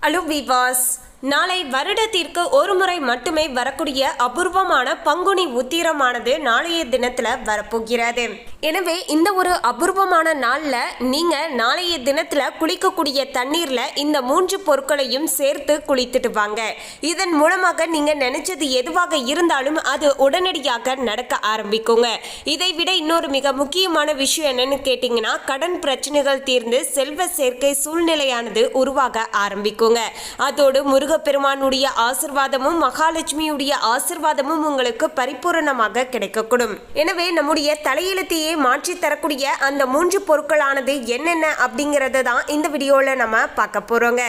Hello வீவாஸ், நாளை வருடத்திற்கு ஒரு முறை மட்டுமே வரக்கூடிய அபூர்வமான பங்குனி உத்திரமானது நாளைய தினத்துல வரப்போகிறது. எனவே இந்த ஒரு அபூர்வமான நாள்ல நீங்க நாளைய தினத்துல குளிக்கக்கூடிய தண்ணீர்ல இந்த 3 பொருட்களையும் சேர்த்து குளித்துட்டு வாங்க. இதன் மூலமாக நீங்க நினைச்சது எதுவாக இருந்தாலும் அது உடனடியாக நடக்க ஆரம்பிக்குங்க. இதை விட இன்னொரு மிக முக்கியமான விஷயம் என்னன்னு கேட்டீங்கன்னா, கடன் பிரச்சனைகள் தீர்ந்து செல்வ சேர்க்கை சூழ்நிலையானது உருவாக ஆரம்பிக்குங்க. அதோடு பெருமானுடைய ஆசிர்வாதமும் மகாலட்சுமியுடைய ஆசிர்வாதமும் உங்களுக்கு பரிபூரணமாக கிடைக்கக்கூடும். எனவே நம்முடைய தலையெழுத்தையே மாற்றி தரக்கூடிய அந்த 3 பொருட்களானது என்னென்ன அப்படிங்கறத தான் இந்த வீடியோல நம்ம பார்க்க போறோங்க.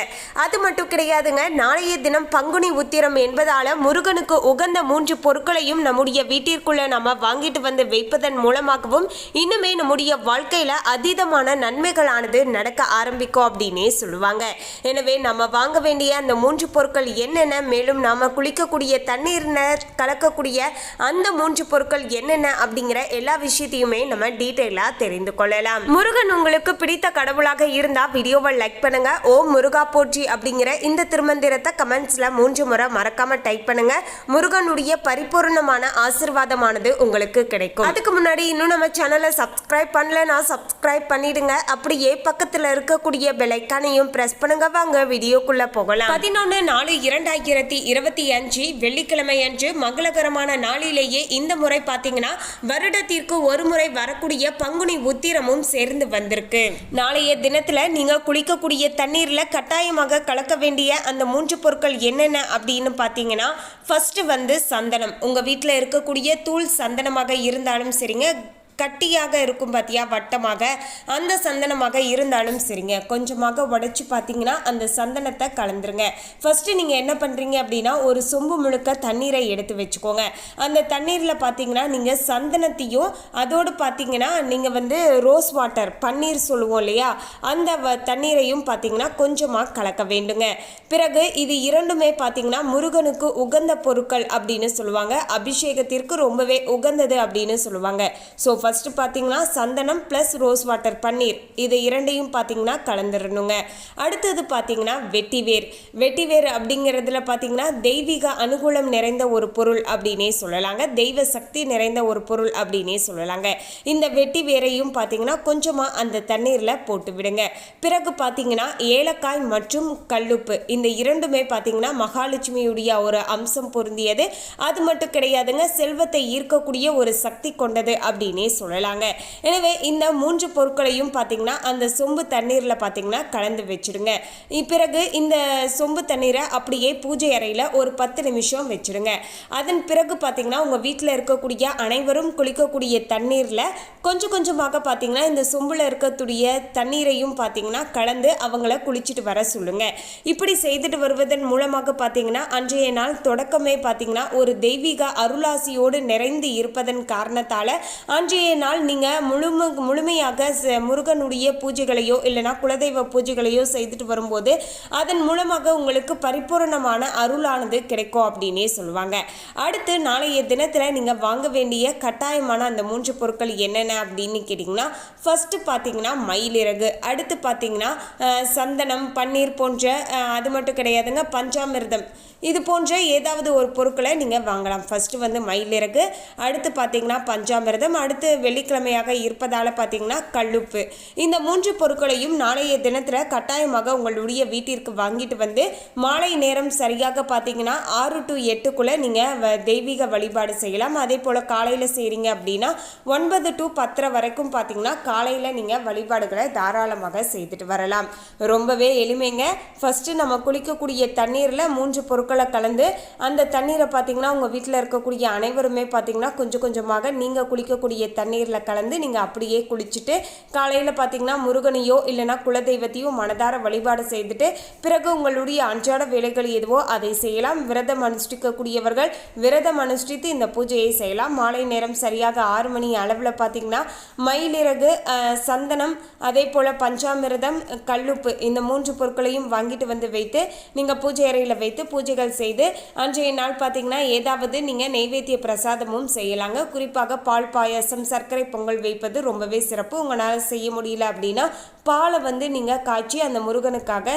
அது மட்டும் கிடையாதுங்க, நாளைய தினம் பங்குனி உத்திரம் என்பதால முருகனுக்கு உகந்த 3 பொருட்களையும் நம்முடைய வீட்டிற்குள்ள நம்ம வாங்கிட்டு வந்து வைப்பதன் மூலமாகவும் இன்னுமே நம்முடைய வாழ்க்கையில அதீதமான நன்மைகளானது நடக்க ஆரம்பிக்கும் அப்படின்னே சொல்லுவாங்க. எனவே நம்ம வாங்க வேண்டிய அந்த 3 பொருட்கள் என்னென்ன, மேலும் நாம குளிக்கக்கூடிய தண்ணீர்ல கலக்கக்கூடிய அந்த 3 பொருட்கள் என்னென்ன அப்படிங்கிற எல்லா விஷயத்தையுமே நம்ம டீட்டெயிலா தெரிந்து கொள்ளலாம். முருகன் உங்களுக்கு பிடித்த கடவுளாக இருந்தா வீடியோவை லைக் பண்ணுங்க. ஓம் முருகா போற்றி அப்படிங்கிற இந்த திருமந்திரத்தை கமெண்ட்ஸ்ல 3 முறை மறக்காம டைப் பண்ணுங்க. முருகனுடைய பரிபூர்ணமான ஆசீர்வாதமானது உங்களுக்கு கிடைக்கும். அதுக்கு முன்னாடி இன்னும் நம்ம சேனலை சப்ஸ்கிரைப் பண்ணலனா சப்ஸ்கிரைப் பண்ணிடுங்க. அப்படியே பக்கத்துல இருக்கக்கூடிய பெல் ஐகானையும் பிரஸ் பண்ணுங்க. வாங்க வீடியோக்குள்ள போகலாம். 11/4/2025 வெள்ளிக்கிழமை அன்று மங்களகரமான நாளிலேயே இந்த முறை பார்த்தீங்கன்னா வருடத்திற்கு ஒரு முறை வரக்கூடிய பங்குனி உத்திரமும் சேர்ந்து வந்திருக்கு. நாளைய தினத்துல நீங்க குளிக்கக்கூடிய தண்ணீர்ல கட்டாயமாக கலக்க வேண்டிய அந்த 3 பொருட்கள் என்னென்ன அப்படின்னு பார்த்தீங்கன்னா, ஃபர்ஸ்ட் சந்தனம். உங்க வீட்டில் இருக்கக்கூடிய தூள் சந்தனமாக இருந்தாலும் சரிங்க, கட்டியாக இருக்கும் பார்த்தியா வட்டமாக, அந்த சந்தனமாக இருந்தாலும் சரிங்க, கொஞ்சமாக உடைச்சி பார்த்தீங்கன்னா அந்த சந்தனத்தை கலந்துருங்க. ஃபஸ்ட்டு நீங்கள் என்ன பண்ணுறீங்க அப்படின்னா, ஒரு சொம்பு முழுக்க தண்ணீரை எடுத்து வச்சுக்கோங்க. அந்த தண்ணீரில் பார்த்தீங்கன்னா நீங்கள் சந்தனத்தையும் அதோடு பார்த்தீங்கன்னா நீங்கள் ரோஸ் வாட்டர் பன்னீர் சொல்லுவோம் இல்லையா, அந்த தண்ணீரையும் பார்த்தீங்கன்னா கொஞ்சமாக கலக்க வேண்டுங்க. பிறகு இது இரண்டுமே பார்த்தீங்கன்னா முருகனுக்கு உகந்த பொருட்கள் அப்படின்னு சொல்லுவாங்க. அபிஷேகத்திற்கு ரொம்பவே உகந்தது அப்படின்னு சொல்லுவாங்க. ஸோ ஃபர்ஸ்ட் பார்த்தீங்கன்னா சந்தனம் ப்ளஸ் ரோஸ் வாட்டர் பன்னீர் இது இரண்டையும் பார்த்தீங்கன்னா கலந்துடணுங்க. அடுத்தது பார்த்தீங்கன்னா வெட்டிவேர். வெட்டிவேர் அப்படிங்கிறதுல பார்த்தீங்கன்னா தெய்வீக அனுகூலம் நிறைந்த ஒரு பொருள் அப்படின்னே சொல்லலாங்க. தெய்வ சக்தி நிறைந்த ஒரு பொருள் அப்படின்னே சொல்லலாங்க. இந்த வெட்டிவேரையும் பார்த்தீங்கன்னா கொஞ்சமாக அந்த தண்ணீரில் போட்டு விடுங்க. பிறகு பார்த்தீங்கன்னா ஏலக்காய் மற்றும் கல்லுப்பு இந்த இரண்டுமே பார்த்தீங்கன்னா மகாலட்சுமியுடைய ஒரு அம்சம் பொருந்தியது. அது மட்டும் கிடையாதுங்க, செல்வத்தை ஈர்க்கக்கூடிய ஒரு சக்தி கொண்டது அப்படின்னே சொல்லலாங்க. எனவே இந்த 3 பொருட்களையும் பார்த்தீங்கன்னா அந்த சொம்பு தண்ணீரில் பார்த்தீங்கன்னா கலந்து வச்சிடுங்க. பிறகு இந்த சொம்பு தண்ணீரை அப்படியே பூஜை அறையில் ஒரு 10 நிமிஷம் வச்சிடுங்க. அதன் பிறகு பார்த்தீங்கன்னா உங்கள் வீட்டில் இருக்கக்கூடிய அனைவரும் குளிக்கக்கூடிய தண்ணீரில் கொஞ்சம் கொஞ்சமாக பார்த்தீங்கன்னா இந்த சொம்பில் இருக்கக்கூடிய தண்ணீரையும் பார்த்தீங்கன்னா கலந்து அவங்கள குளிச்சுட்டு வர சொல்லுங்க. இப்படி செய்துட்டு வருவதன் மூலமாக பார்த்தீங்கன்னா அன்றைய நாள் தொடக்கமே பார்த்தீங்கன்னா ஒரு தெய்வீக அருளாசியோடு நிறைந்து இருப்பதன் காரணத்தால் அன்றைய நாள் நீங்கள் முழுமையாக முருகனுடைய பூஜைகளையோ இல்லைனா குலதெய்வ பூஜைகளையோ செய்துட்டு வரும்போது அதன் மூலமாக உங்களுக்கு பரிபூரணமான அருளானது கிடைக்கும் அப்படின்னே சொல்லுவாங்க. அடுத்து நாளைய தினத்தில் நீங்கள் வாங்க வேண்டிய கட்டாயமான அந்த 3 பொருட்கள் என்னென்ன அப்படின்னு கேட்டிங்கன்னா, ஃபர்ஸ்ட் பார்த்தீங்கன்னா மயிலிறகு, அடுத்து பார்த்தீங்கன்னா சந்தனம் பன்னீர் போன்ற, அது மட்டும் கிடையாதுங்க, பஞ்சாமிர்தம் இது போன்ற ஏதாவது ஒரு பொருட்களை நீங்கள் வாங்கலாம். ஃபஸ்ட்டு மயிலிறகு, அடுத்து பார்த்தீங்கன்னா பஞ்சாமிர்தம், அடுத்து வெள்ளிக்கிழமையாக இருப்பதால் பார்த்தீங்கன்னா கல்லுப்பு. இந்த 3 பொருட்களையும் நாளைய தினத்தில் கட்டாயமாக உங்களுடைய வீட்டிற்கு வாங்கிட்டு வந்து மாலை நேரம் சரியாக பார்த்தீங்கன்னா 6 to 8க்குள்ளே நீங்கள் தெய்வீக வழிபாடு செய்யலாம். அதே போல் காலையில் செய்கிறீங்க அப்படின்னா 9 to 10 வரைக்கும் பார்த்தீங்கன்னா காலையில் நீங்கள் வழிபாடுகளை தாராளமாக செய்துட்டு வரலாம். ரொம்பவே எளிமைங்க. ஃபஸ்ட்டு நம்ம குளிக்கக்கூடிய தண்ணீரில் 3 பொருட்கள் கலந்து அந்த தண்ணீரை பார்த்தீங்கன்னா உங்கள் வீட்டில் இருக்கக்கூடிய அனைவருமே பார்த்தீங்கன்னா கொஞ்சம் கொஞ்சமாக நீங்கள் குளிக்கக்கூடிய தண்ணீரில் கலந்து நீங்கள் அப்படியே குளிச்சுட்டு காலையில் பார்த்தீங்கன்னா முருகனையோ இல்லைனா குலதெய்வத்தையோ மனதார வழிபாடு செய்துட்டு பிறகு உங்களுடைய அன்றாட வேலைகள் எதுவோ அதை செய்யலாம். விரதம் அனுஷ்டிக்கக்கூடியவர்கள் விரதம் அனுஷ்டித்து இந்த பூஜையை செய்யலாம். மாலை நேரம் சரியாக 6 மணி அளவில் பார்த்தீங்கன்னா மயிலிறகு, சந்தனம், அதே போல் பஞ்சாமிர்தம், கல்லுப்பு இந்த 3 பொருட்களையும் வாங்கிட்டு வந்து வைத்து நீங்கள் பூஜை அறையில் வைத்து பூஜைகள் செய்து அன்றைய நாள் பார்த்தீங்கன்னா ஏதாவது நீங்கள் நெய்வேத்திய பிரசாதமும் செய்யலாங்க. குறிப்பாக பால் பாயாசம் சர்க்கரை பொங்கல் வைப்பது ரொம்பவே சிறப்பு. உங்களால் செய்ய முடியல அப்படின்னா பாலை வந்து நீங்கள் காய்ச்சி அந்த முருகனுக்காக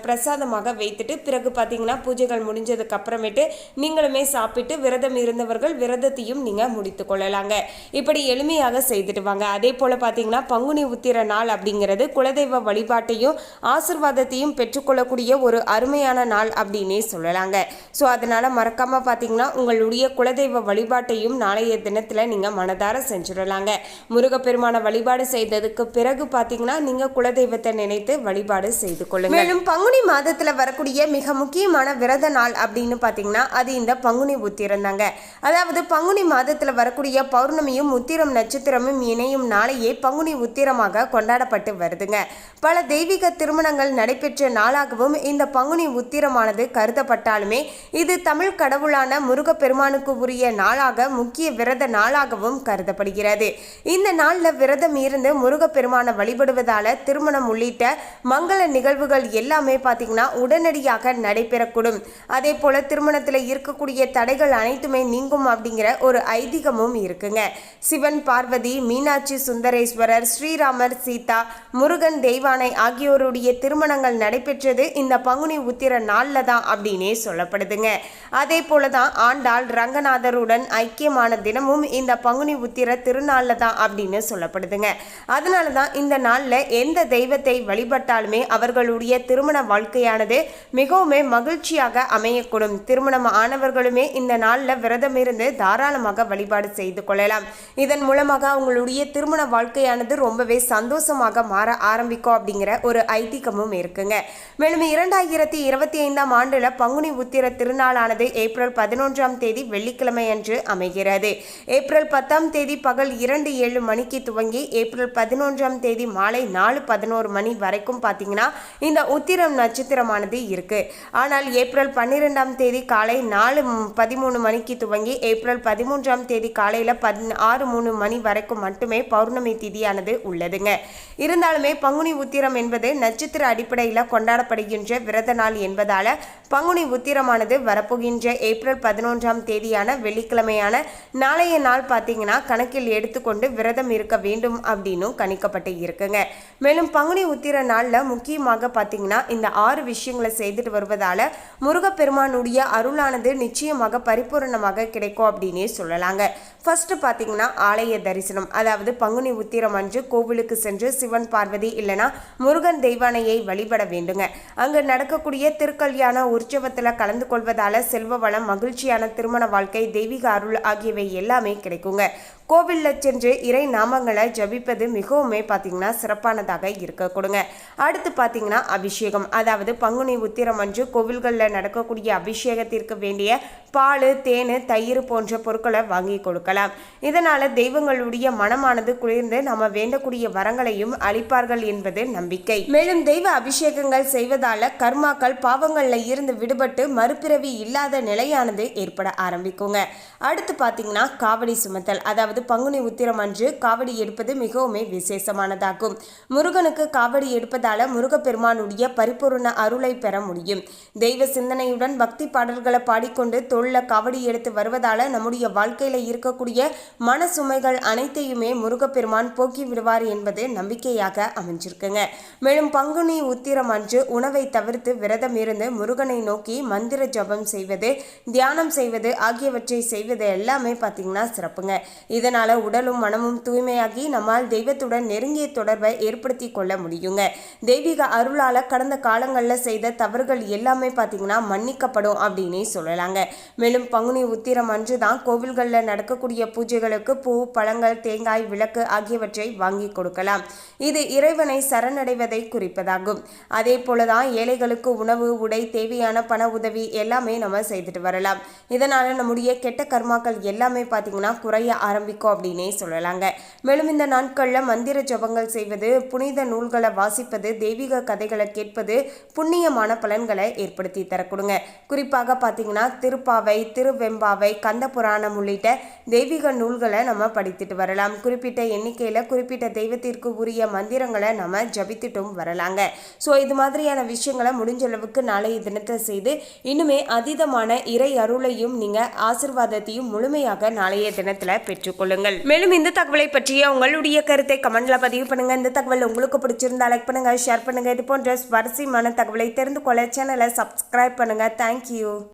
பிரசாதமாக வைத்துட்டு பிறகு பார்த்தீங்கன்னா பூஜைகள் முடிஞ்சதுக்கு அப்புறமேட்டு நீங்களுமே சாப்பிட்டு விரதம் இருந்தவர்கள் விரதத்தையும் நீங்கள் முடித்து கொள்ளலாங்க. இப்படி எளிமையாக செய்துட்டு வாங்க. அதே போல் பார்த்தீங்கன்னா பங்குனி உத்திர நாள் அப்படிங்கிறது குலதெய்வ வழிபாட்டையும் ஆசிர்வாதத்தையும் பெற்றுக்கொள்ளக்கூடிய ஒரு அருமையான நாள் அப்படின்னே சொல்லலாங்க. ஸோ அதனால் மறக்காமல் பார்த்தீங்கன்னா உங்களுடைய குலதெய்வ வழிபாட்டையும் நாளைய தினத்தில் நீங்கள் மனதார செஞ்சுடலாங்க. முருகப்பெருமான வழிபாடு செய்ததுக்கு பிறகு பார்த்தீங்கன்னா நீங்க குலதெய்வத்தை நினைத்து வழிபாடு செய்து கொள்ளுங்க. மேலும் பங்குனி மாதத்துல வரக்கூடிய மிக முக்கியமான விரத நாள் அப்படின்னு பாத்தீங்கன்னா அது இந்த பங்குனி உத்திரம் தாங்க. அதாவது பங்குனி மாதத்துல வரக்கூடிய பௌர்ணமியும் உத்திரம் நட்சத்திரமும் இணையும் நாளையே பங்குனி உத்திரமாக கொண்டாடப்பட்டு வருதுங்க. பல தெய்வீக திருமணங்கள் நடைபெற்ற நாளாகவும் இந்த பங்குனி உத்திரமானது கருதப்பட்டாலுமே இது தமிழ் கடவுளான முருகப்பெருமானுக்கு உரிய நாளாக முக்கிய விரத நாளாகவும் கருதப்படுகிறது. இந்த நாள்ல விரதம் இருந்து முருகப்பெருமான வழிபடுவதால திருமணம் உள்ளிட்ட மங்கள நிகழ்வுகள் எல்லாமே பார்த்தீங்கன்னா உடனடியாக நடைபெறக்கூடும். அதே போல திருமணத்தில் இருக்கக்கூடிய தடைகள் அனைத்துமே நீங்கும் அப்படிங்கிற ஒரு ஐதீகமும் இருக்குங்க. சிவன் பார்வதி, மீனாட்சி சுந்தரேஸ்வரர், ஸ்ரீராமர் சீதா, முருகன் தெய்வானை ஆகியோருடைய திருமணங்கள் நடைபெற்றது இந்த பங்குனி உத்திர நாள்ல தான் அப்படின்னே சொல்லப்படுதுங்க. அதே போலதான் ஆண்டாள் ரங்கநாதருடன் ஐக்கியமான தினமும் இந்த பங்குனி உத்திர திருநாள்ல தான் அப்படின்னு சொல்லப்படுதுங்க. அதனால தான் இந்த நாள்ல எந்த தெய்வத்தை வழிபட்டாலுமே அவர்களுடைய திருமண வாழ்க்கையானது மிகவும் மகிழ்ச்சியாக அமையக்கூடும். திருமணம் ஆனவர்களுமே இந்த நாளில் விரதம் இருந்து தாராளமாக வழிபாடு செய்து கொள்ளலாம். இதன் மூலமாக அவங்களுடைய திருமண வாழ்க்கையானது ரொம்பவே சந்தோஷமாக மாற ஆரம்பிக்கும் அப்படிங்கிற ஒரு ஐதீகமும் இருக்குங்க. மேலும் 2025 ஆண்டுல பங்குனி உத்திர திருநாளானது ஏப்ரல் 11ஆம் தேதி வெள்ளிக்கிழமை அன்று அமைகிறது. ஏப்ரல் 10ஆம் தேதி பகல் 2:07 மணிக்கு துவங்கி ஏப்ரல் 11ஆம் தேதி மாலை 4:11 மணி வரைக்கும் பார்த்தீங்கன்னா இந்த உத்திரம் நட்சத்திரமானது இருக்கு. ஆனால் ஏப்ரல் 12ஆம் தேதி காலை 4:13 மணிக்கு துவங்கி ஏப்ரல் 13ஆம் தேதி காலையில் 6:03 மணி வரைக்கும் மட்டுமே பௌர்ணமி திதியானது உள்ளதுங்க. இருந்தாலுமே பங்குனி உத்திரம் என்பது நட்சத்திர அடிப்படையில் கொண்டாடப்படுகின்ற விரத நாள் என்பதால பங்குனி உத்திரமானது வரப்போகின்ற ஏப்ரல் 11ஆம் தேதியான வெள்ளிக்கிழமையான நாளைய நாள் பார்த்தீங்கன்னா கணக்கில் எடுத்துக்கொண்டு விரதம் இருக்க வேண்டும் அப்படின்னு கணிக்கப்பட்டு இருக்குங்க. மேலும் பங்குனி உத்திர நாளில் முக்கியமாக பார்த்தீங்கன்னா இந்த 6 விஷயங்களை செய்துட்டு வருவதால முருகப்பெருமானுடைய அருளானது நிச்சயமாக பரிபூரணமாக கிடைக்கும் அப்படின்னே சொல்லலாங்க. ஃபர்ஸ்ட் பார்த்தீங்கன்னா ஆலய தரிசனம். அதாவது பங்குனி உத்திரம் அன்று கோவிலுக்கு சென்று சிவன் பார்வதி இல்லைனா முருகன் தெய்வானையை வழிபட வேண்டுங்க. அங்கு நடக்கக்கூடிய திருக்கல்யாண உற்சவத்தில் கலந்து கொள்வதால செல்வ வளம், மகிழ்ச்சியான திருமண வாழ்க்கை, தெய்வீக அருள் ஆகியவை எல்லாமே கிடைக்குங்க. கோவிலில் சென்று இறை நாமங்களை ஜபிப்பது மிகவும் பார்த்தீங்கன்னா சிறப்பானதாக இருக்க கொடுங்க. அடுத்து பார்த்தீங்கன்னா அபிஷேகம். அதாவது பங்குனி உத்திரம் அன்று கோவில்களில் நடக்கக்கூடிய அபிஷேகத்திற்கு வேண்டிய பால், தேன், தயிர் போன்ற பொருட்களை வாங்கி கொடுக்கலாம். இதனால தெய்வங்களுடைய மனமானது குளிர்ந்து நம்ம வேண்டக்கூடிய வரங்களையும் அளிப்பார்கள் என்பது நம்பிக்கை. மேலும் தெய்வ அபிஷேகங்கள் செய்வதால கர்மாக்கள், பாவங்களில் இருந்து விடுபட்டு மறுபிறவி இல்லாத நிலையானது ஏற்பட ஆரம்பிக்குங்க. அடுத்து பார்த்தீங்கன்னா காவடி சுமத்தல். அதாவது பங்குனி உத்திரம் அன்று காவடி எடுப்பது மிகவும் விசேஷமானதாகும். முருகனுக்கு காவடி எடுப்பதால முருகப்பெருமானுடைய பரிபூர்ண அருளை பெற முடியும். தெய்வ சிந்தனையுடன் பக்தி பாடல்களை பாடிக்கொண்டு தோள்ல காவடி எடுத்து வருவதால நம்முடைய வாழ்க்கையில இருக்கக்கூடிய மன சுமைகள் அனைத்தையுமே முருகப்பெருமான் போக்கி விடுவார் என்பது நம்பிக்கையாக அமைஞ்சிருக்குங்க. மேலும் பங்குனி உத்திரம் அன்று உணவை தவிர்த்து விரதம் இருந்து முருகனை நோக்கி மந்திர ஜபம் செய்வது, தியானம் செய்வது ஆகியவற்றை செய்வது எல்லாமே பார்த்தீங்கன்னா சிறப்புங்க. இதனால உடலும் மனமும் தூய்மையாகி நம்மால் தெய்வத்துடன் நெருங்கிய தொடர்பை ஏற்படுத்தி கொள்ள முடியுங்க. தெய்வீக அருளால கடந்த காலங்களில் செய்த தவறுகள் எல்லாமே பார்த்தீங்கன்னா மன்னிக்கப்படும் அப்படின்னே சொல்லலாங்க. மேலும் பங்குனி உத்திரம் அன்று தான் கோவில்களில் நடக்கக்கூடிய பூஜைகளுக்கு பூ, பழங்கள், தேங்காய், விளக்கு ஆகியவற்றை வாங்கி கொடுக்கலாம். இது இறைவனை சரணடைவதை குறிப்பதாகும். அதே போலதான் ஏழைகளுக்கு உணவு, உடை, தேவையான பண உதவி எல்லாமே நம்ம செய்துட்டு வரலாம். இதனால நம்முடைய கெட்ட கர்மாக்கள் எல்லாமே பார்த்தீங்கன்னா குறைய ஆரம்பிக்கும் அப்படின்னே சொல்லலாங்க. மேலும் இந்த நாட்களில் மந்திர ஜபங்கள் செய்வது, புனித நூல்களை வாசிப்பது, தெய்வீக கதைகளை கேட்பது புண்ணியமான பலன்களை ஏற்படுத்தி தரக்கூடுங்க. குறிப்பாக பார்த்தீங்கன்னா திருப்பாவை, திருவெம்பாவை, கந்த புராணம் உள்ளிட்ட தெய்வீக நூல்களை நம்ம படித்துட்டு வரலாம். குறிப்பிட்ட எண்ணிக்கையில் குறிப்பிட்ட தெய்வத்திற்கு உரிய மந்திரங்களை நம்ம ஜபித்துட்டும் வரலாங்க. ஸோ இது மாதிரியான விஷயங்களை முடிஞ்ச அளவுக்கு நாளைய தினத்தை செய்து இன்னுமே அதீதமான இறை அருளையும் நீங்கள் ஆசிர்வாதத்தையும் முழுமையாக நாளைய தினத்தில் பெற்று தெரிந்து கொள்ளுங்கள். மேலும் இந்த தகவலை பற்றிய உங்களுடைய கருத்தை கமெண்ட்ல பதிவு பண்ணுங்க. இந்த தகவல் உங்களுக்கு பிடிச்சிருந்தா லைக் பண்ணுங்க, ஷேர் பண்ணுங்க. இது போன்ற சுவாரஸ்யமான தகவலை தெரிந்து கொள்ள சேனலை சப்ஸ்கிரைப் பண்ணுங்க. தேங்க்யூ.